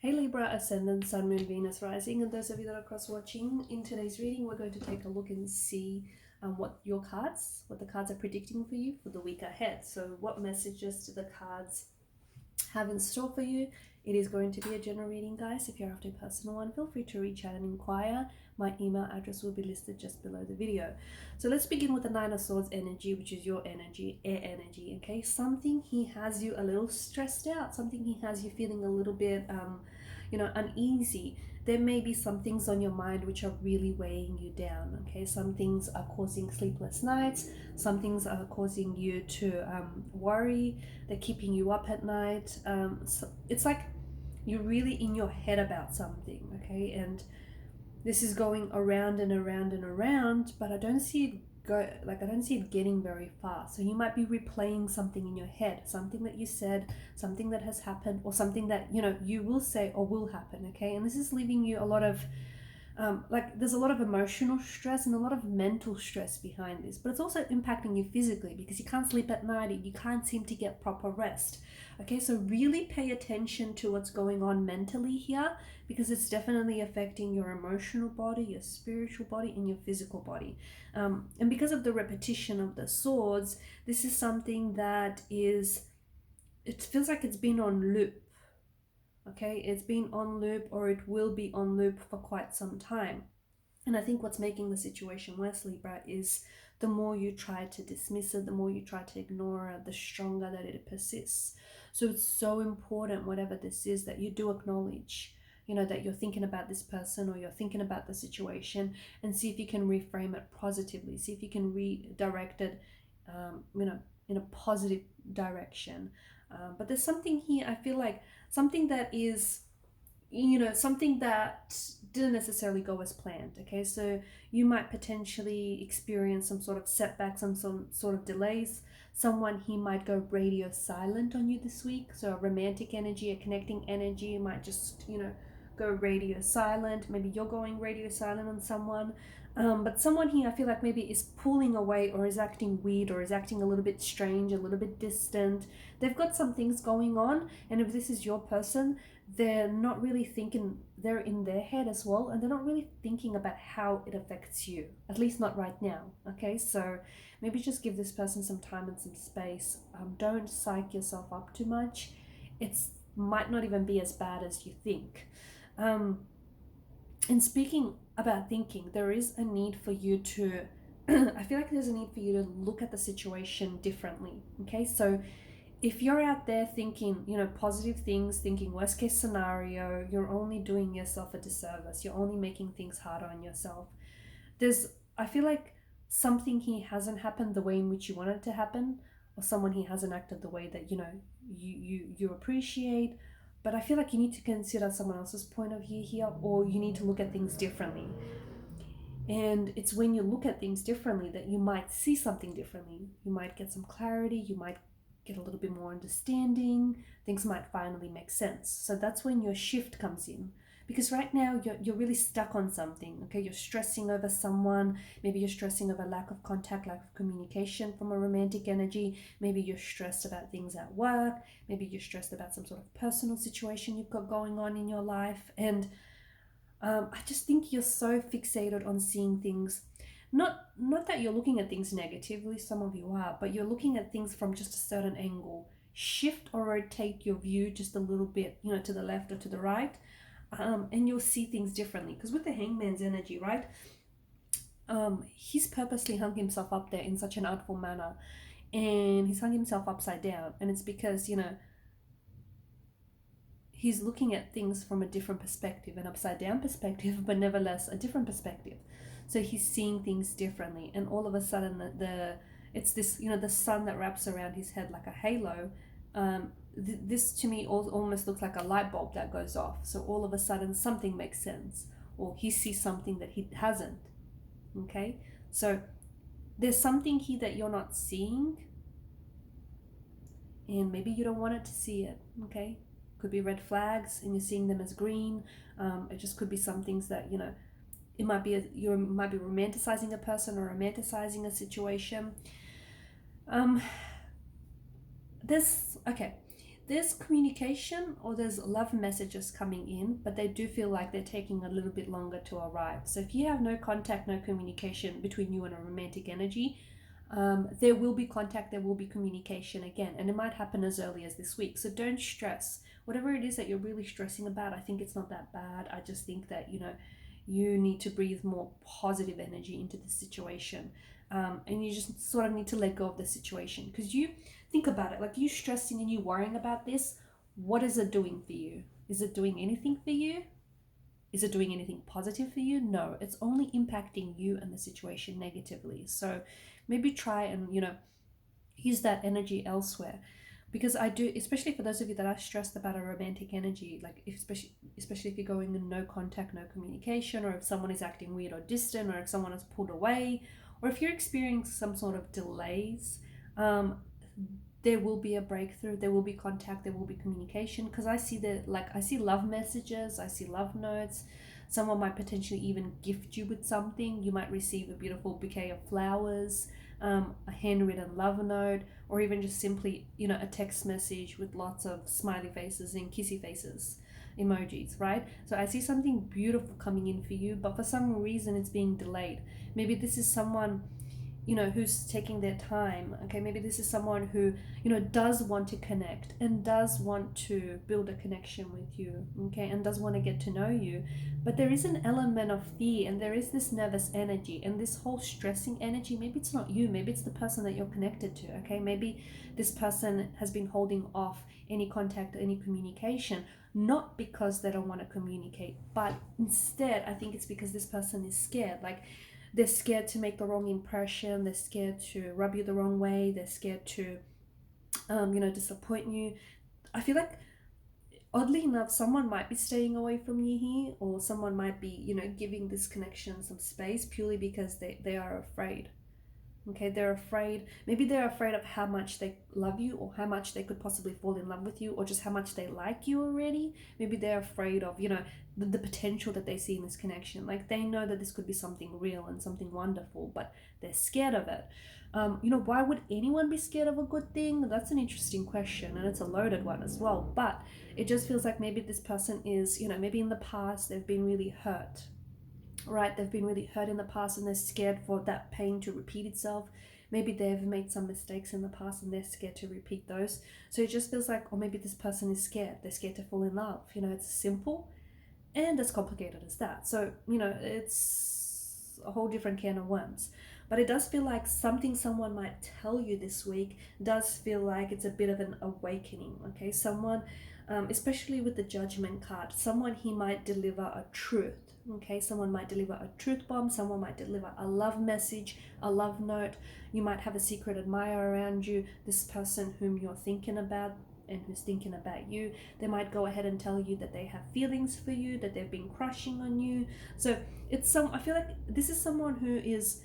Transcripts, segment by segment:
Hey Libra, Ascendant, Sun, Moon, Venus, Rising, and those of you that are cross-watching. In today's reading, we're going to take a look and see what the cards are predicting for you for the week ahead. So what messages do the cards have in store for you? It is going to be a general reading, guys. If you're after a personal one, feel free to reach out and inquire. My email address will be listed just below the video. So let's begin with the Nine of Swords energy, which is your energy, air energy. Okay, something he has you a little stressed out, something he has you feeling a little bit uneasy. There may be some things on your mind which are really weighing you down. Okay, some things are causing sleepless nights, some things are causing you to worry, they're keeping you up at night. So it's like you're really in your head about something. Okay, and this is going around and around and around, but I don't see it getting very far. So you might be replaying something in your head, something that you said, something that has happened, or something that you will say or will happen. Okay, and this is leaving you a lot of there's a lot of emotional stress and a lot of mental stress behind this, but it's also impacting you physically because you can't sleep at night, you can't seem to get proper rest. Okay, so really pay attention to what's going on mentally here, because it's definitely affecting your emotional body, your spiritual body, and your physical body. And because of the repetition of the swords, this is something that it feels like it's been on loop. Okay, it's been on loop, or it will be on loop for quite some time. And I think what's making the situation worse, Libra, is the more you try to dismiss it, the more you try to ignore it, the stronger that it persists. So it's so important, whatever this is, that you do acknowledge, that you're thinking about this person or you're thinking about the situation, and see if you can reframe it positively. See if you can redirect it, in a positive direction. But there's something here, I feel like, something that is, something that didn't necessarily go as planned. Okay, so you might potentially experience some sort of setbacks and some sort of delays. Someone he might go radio silent on you this week. So a romantic energy, a connecting energy might just, go radio silent. Maybe you're going radio silent on someone. But someone here, I feel like, maybe is pulling away, or is acting weird, or is acting a little bit strange, a little bit distant. They've got some things going on, and if this is your person, they're not really thinking, they're in their head as well, and they're not really thinking about how it affects you, at least not right now. Okay, so maybe just give this person some time and some space. Don't psych yourself up too much. It's might not even be as bad as you think. And speaking about thinking, there is a need for you to I feel like there's a need for you to look at the situation differently. Okay, so if you're out there thinking, positive things, thinking worst case scenario, you're only doing yourself a disservice. You're only making things harder on yourself. I feel like something here hasn't happened the way in which you want it to happen, or someone here hasn't acted the way that, you appreciate. But I feel like you need to consider someone else's point of view here, or you need to look at things differently. And it's when you look at things differently that you might see something differently. You might get some clarity, you might get a little bit more understanding, things might finally make sense. So that's when your shift comes in. Because right now you're really stuck on something. Okay, you're stressing over someone. Maybe you're stressing over lack of contact, lack of communication from a romantic energy. Maybe you're stressed about things at work. Maybe you're stressed about some sort of personal situation you've got going on in your life. And I just think you're so fixated on seeing things. Not that you're looking at things negatively, some of you are, but you're looking at things from just a certain angle. Shift or rotate your view just a little bit, to the left or to the right, and you'll see things differently. Because with the Hangman's energy, right, he's purposely hung himself up there in such an artful manner, and he's hung himself upside down, and it's because, he's looking at things from a different perspective, an upside down perspective, but nevertheless a different perspective. So he's seeing things differently, and all of a sudden it's this, the sun that wraps around his head like a halo. This to me almost looks like a light bulb that goes off. So all of a sudden something makes sense, or he sees something that he hasn't. Okay, so there's something here that you're not seeing, and maybe you don't want it to see it. Okay, could be red flags and you're seeing them as green. It just could be some things that, it might be you might be romanticizing a person or romanticizing a situation. there's communication or there's love messages coming in, but they do feel like they're taking a little bit longer to arrive. So if you have no contact, no communication between you and a romantic energy, there will be contact, there will be communication again, and it might happen as early as this week. So don't stress. Whatever it is that you're really stressing about, I think it's not that bad. I just think that, you need to breathe more positive energy into the situation. And you just sort of need to let go of the situation, because you think about it, like you stressing and you worrying about this, what is it doing for you? Is it doing anything for you? Is it doing anything positive for you? No, it's only impacting you and the situation negatively. So maybe try and, use that energy elsewhere. Because I do, especially for those of you that are stressed about a romantic energy, like especially if you're going in no contact, no communication, or if someone is acting weird or distant, or if someone has pulled away, or if you're experiencing some sort of delays, there will be a breakthrough, there will be contact, there will be communication. Because I see love messages, I see love notes. Someone might potentially even gift you with something. You might receive a beautiful bouquet of flowers, a handwritten love note, or even just simply, a text message with lots of smiley faces and kissy faces emojis, right? So I see something beautiful coming in for you, but for some reason it's being delayed. Maybe this is someone, who's taking their time. Okay, maybe this is someone who, does want to connect and does want to build a connection with you, okay, and does want to get to know you. But there is an element of fear, and there is this nervous energy and this whole stressing energy. Maybe it's not you, maybe it's the person that you're connected to, okay? Maybe this person has been holding off any contact, any communication, not because they don't want to communicate, but instead I think it's because this person is scared. Like, they're scared to make the wrong impression, they're scared to rub you the wrong way, they're scared to disappoint you. I feel like, oddly enough, someone might be staying away from you here, or someone might be, giving this connection some space purely because they are afraid. Okay, they're afraid. Maybe they're afraid of how much they love you, or how much they could possibly fall in love with you, or just how much they like you already. Maybe they're afraid of, the potential that they see in this connection. Like, they know that this could be something real and something wonderful, but they're scared of it. Why would anyone be scared of a good thing? That's an interesting question, and it's a loaded one as well. But it just feels like maybe this person is, maybe in the past they've been really hurt. Right, they've been really hurt in the past, and they're scared for that pain to repeat itself. Maybe they've made some mistakes in the past and they're scared to repeat those. So it just feels like, or maybe this person is scared. They're scared to fall in love. It's simple and as complicated as that. So, it's a whole different can of worms. But it does feel like something someone might tell you this week does feel like it's a bit of an awakening, okay? Someone, especially with the Judgment card, someone he might deliver a truth. Okay, someone might deliver a truth bomb, someone might deliver a love message, a love note. You might have a secret admirer around you, this person whom you're thinking about and who's thinking about you. They might go ahead and tell you that they have feelings for you, that they've been crushing on you. So I feel like this is someone who is,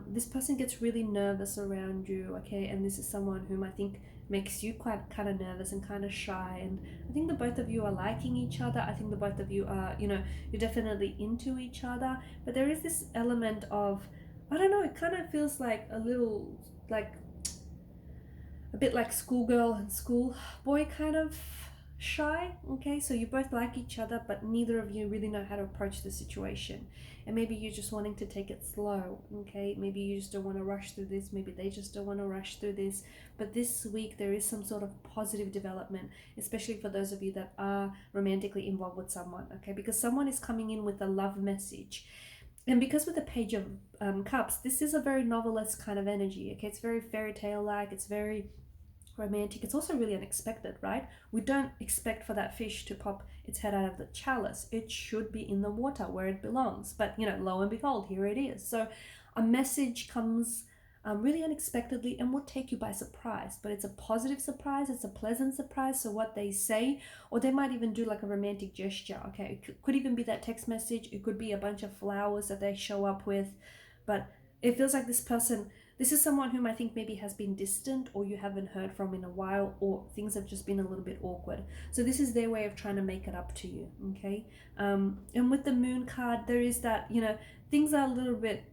this person gets really nervous around you, okay, and this is someone whom I think makes you quite kind of nervous and kind of shy. And I think the both of you are liking each other. I think the both of you are, you're definitely into each other. But there is this element of, I don't know, it kind of feels like a little, like, a bit like schoolgirl and schoolboy kind of shy, okay? So you both like each other, but neither of you really know how to approach the situation. And maybe you're just wanting to take it slow, okay? Maybe you just don't want to rush through this. Maybe they just don't want to rush through this. But this week there is some sort of positive development, especially for those of you that are romantically involved with someone, okay? Because someone is coming in with a love message. And because with the Page of Cups, this is a very novelist kind of energy, okay? It's very fairy tale-like, it's very romantic. It's also really unexpected, right? We don't expect for that fish to pop its head out of the chalice. It should be in the water where it belongs. But, lo and behold, here it is. So a message comes really unexpectedly and will take you by surprise. But it's a positive surprise. It's a pleasant surprise. So what they say, or they might even do like a romantic gesture, okay? It could even be that text message. It could be a bunch of flowers that they show up with. But it feels like this is someone whom I think maybe has been distant, or you haven't heard from in a while, or things have just been a little bit awkward. So this is their way of trying to make it up to you, okay? And with the Moon card, there is that, things are a little bit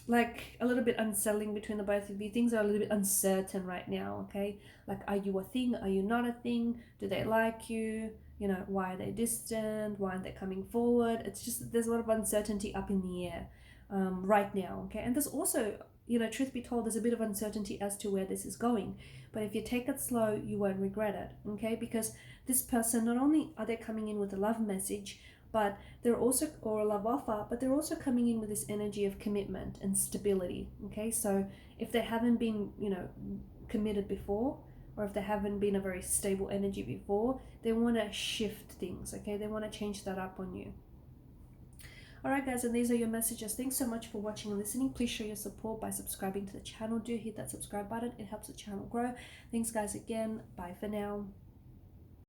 like a little bit unsettling between the both of you. Things are a little bit uncertain right now, okay? Like, are you a thing? Are you not a thing? Do they like you? You know, why are they distant? Why aren't they coming forward? It's just, there's a lot of uncertainty up in the air right now, okay? And there's also, you know, truth be told, there's a bit of uncertainty as to where this is going. But if you take it slow, you won't regret it, okay? Because this person, not only are they coming in with a love message, but they're also, or a love offer, but they're also coming in with this energy of commitment and stability, okay? So if they haven't been, you know, committed before, or if they haven't been a very stable energy before, they want to shift things, okay? They want to change that up on you. Alright guys, and these are your messages. Thanks so much for watching and listening. Please show your support by subscribing to the channel. Do hit that subscribe button. It helps the channel grow. Thanks guys again. Bye for now.